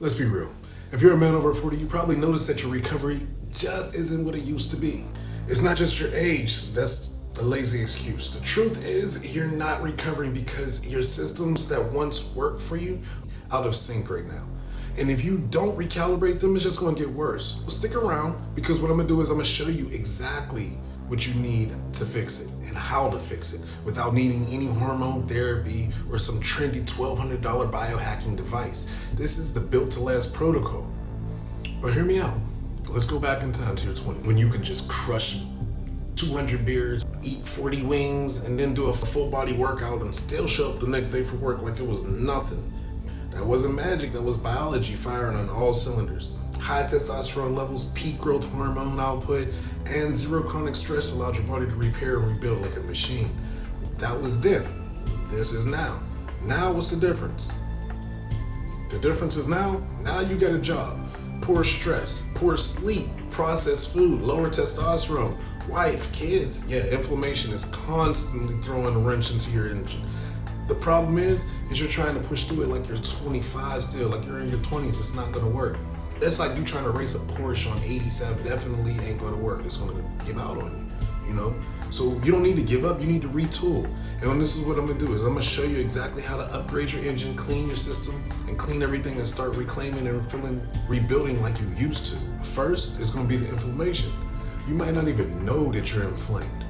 Let's be real. If you're a man over 40, you probably noticed that your recovery just isn't what it used to be. It's not just your age, that's a lazy excuse. The truth is, you're not recovering because your systems that once worked for you out of sync right now. And if you don't recalibrate them, it's just gonna get worse. Stick around because what I'm gonna do is I'm gonna show you exactly what you need to fix it and how to fix it without needing any hormone therapy or some trendy $1,200 biohacking device. This is the Built to Last protocol. But hear me out. Let's go back in time to your 20s when you can just crush 200 beers, eat 40 wings, and then do a full body workout and still show up the next day for work like it was nothing. That wasn't magic, that was biology firing on all cylinders. High testosterone levels, peak growth hormone output, and zero chronic stress allowed your body to repair and rebuild like a machine. That was then. This is now. Now what's the difference? The difference is now you got a job. Poor stress, poor sleep, processed food, lower testosterone, wife, kids. Yeah, inflammation is constantly throwing a wrench into your engine. The problem is you're trying to push through it like you're 25 still, like you're in your 20s. It's not gonna work. It's like you trying to race a Porsche on 87. Definitely ain't gonna work. It's gonna give out on you, you know? So you don't need to give up, you need to retool. And this is what I'm gonna do is I'm gonna show you exactly how to upgrade your engine, clean your system, and clean everything and start reclaiming and rebuilding like you used to. First, it's gonna be the inflammation. You might not even know that you're inflamed.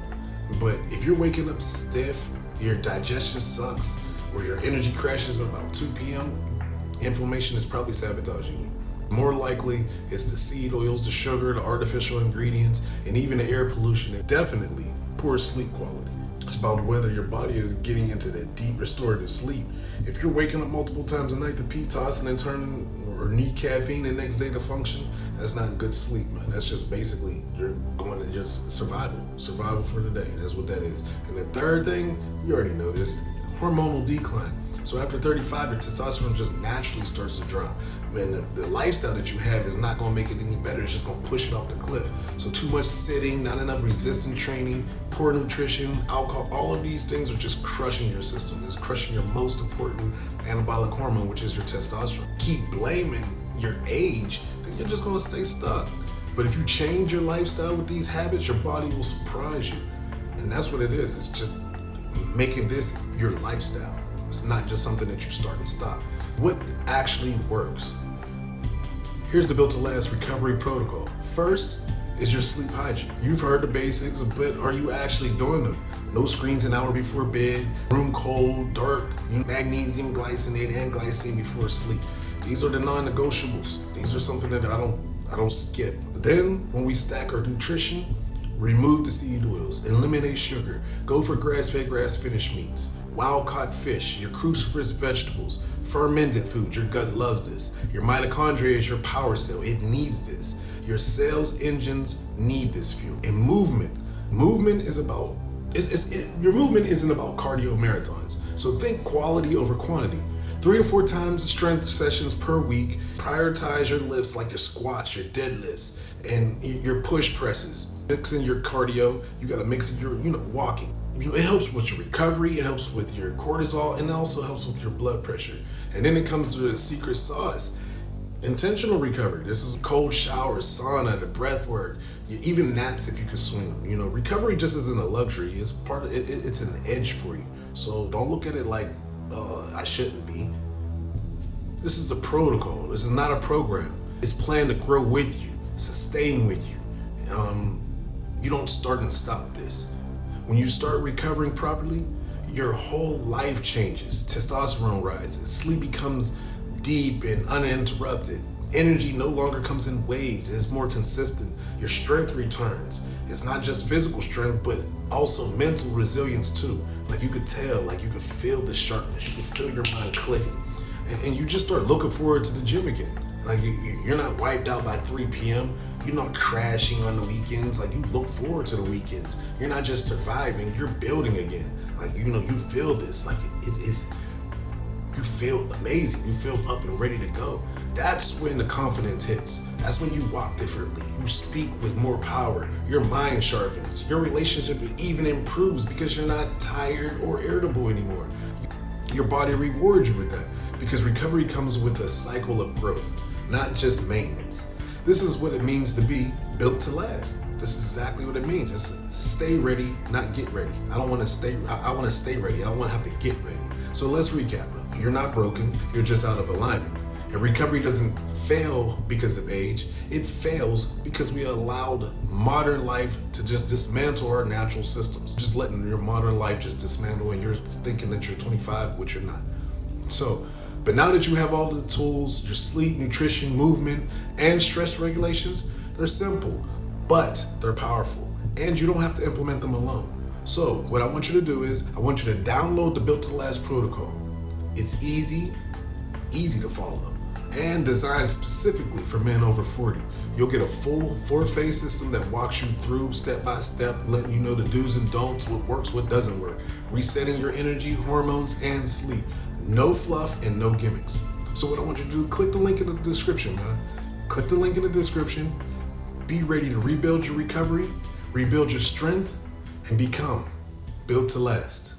But if you're waking up stiff, your digestion sucks, or your energy crashes about 2 p.m., inflammation is probably sabotaging you. More likely, it's the seed oils, the sugar, the artificial ingredients, and even the air pollution, and definitely poor sleep quality. It's about whether your body is getting into that deep restorative sleep. If you're waking up multiple times a night to pee, tossing and turning, or need caffeine the next day to function, that's not good sleep, man. That's just basically, you're going to just survival for the day. That's what that is. And the third thing, you already know this, hormonal decline. So after 35, your testosterone just naturally starts to drop. Man, the lifestyle that you have is not gonna make it any better. It's just gonna push it off the cliff. So too much sitting, not enough resistance training, poor nutrition, alcohol, all of these things are just crushing your system. It's crushing your most important anabolic hormone, which is your testosterone. Keep blaming your age, then you're just gonna stay stuck. But if you change your lifestyle with these habits, your body will surprise you. And that's what it is. It's just making this your lifestyle. It's not just something that you start and stop. What actually works? Here's the Built to Last recovery protocol. First is your sleep hygiene. You've heard the basics, but are you actually doing them? No screens an hour before bed, room cold, dark, magnesium, glycinate, and glycine before sleep. These are the non-negotiables. These are something that I don't skip. Then when we stack our nutrition, remove the seed oils, eliminate sugar, go for grass-fed, grass-finished meats, wild-caught fish, your cruciferous vegetables, fermented food, your gut loves this. Your mitochondria is your power cell, it needs this. Your cells, engines need this fuel. And movement is about, your movement isn't about cardio marathons. So think quality over quantity. 3 to 4 times strength sessions per week. Prioritize your lifts like your squats, your deadlifts, and your push presses. Mix in your cardio, you gotta mix in your, walking. It helps with your recovery, it helps with your cortisol, and it also helps with your blood pressure. And then it comes to the secret sauce. Intentional recovery. This is cold showers, sauna, the breath work, even naps if you can swing them. Recovery just isn't a luxury, it's part of it, it's an edge for you. So don't look at it like, I shouldn't be. This is a protocol, this is not a program. It's planned to grow with you, sustain with you. You don't start and stop this. When you start recovering properly, your whole life changes. Testosterone rises, sleep becomes deep and uninterrupted. Energy no longer comes in waves, it's more consistent. Your strength returns. It's not just physical strength, but also mental resilience too. Like you could tell, like you could feel the sharpness, you could feel your mind clicking. And you just start looking forward to the gym again. Like you're not wiped out by 3 p.m. You're not crashing on the weekends. Like you look forward to the weekends. You're not just surviving, you're building again. Like, you feel this, like it is, you feel amazing. You feel up and ready to go. That's when the confidence hits. That's when you walk differently. You speak with more power. Your mind sharpens. Your relationship even improves because you're not tired or irritable anymore. Your body rewards you with that. because recovery comes with a cycle of growth, not just maintenance. This is what it means to be built to last. This is exactly what it means. It's stay ready, not get ready. I want to stay ready. I don't want to have to get ready. So let's recap. You're not broken, you're just out of alignment. And recovery doesn't fail because of age. It fails because we allowed modern life to just dismantle our natural systems. Just letting your modern life just dismantle, and you're thinking that you're 25, which you're not. So, but now that you have all the tools, your sleep, nutrition, movement, and stress regulations, they're simple, but they're powerful. And you don't have to implement them alone. So what I want you to do is, I want you to download the Built to Last protocol. It's easy to follow, and designed specifically for men over 40. You'll get a full 4-phase system that walks you through step by step, letting you know the do's and don'ts, what works, what doesn't work, resetting your energy, hormones, and sleep. No fluff and no gimmicks. So what I want you to do, click the link in the description, man. Click the link in the description. Be ready to rebuild your recovery, rebuild your strength, and become built to last.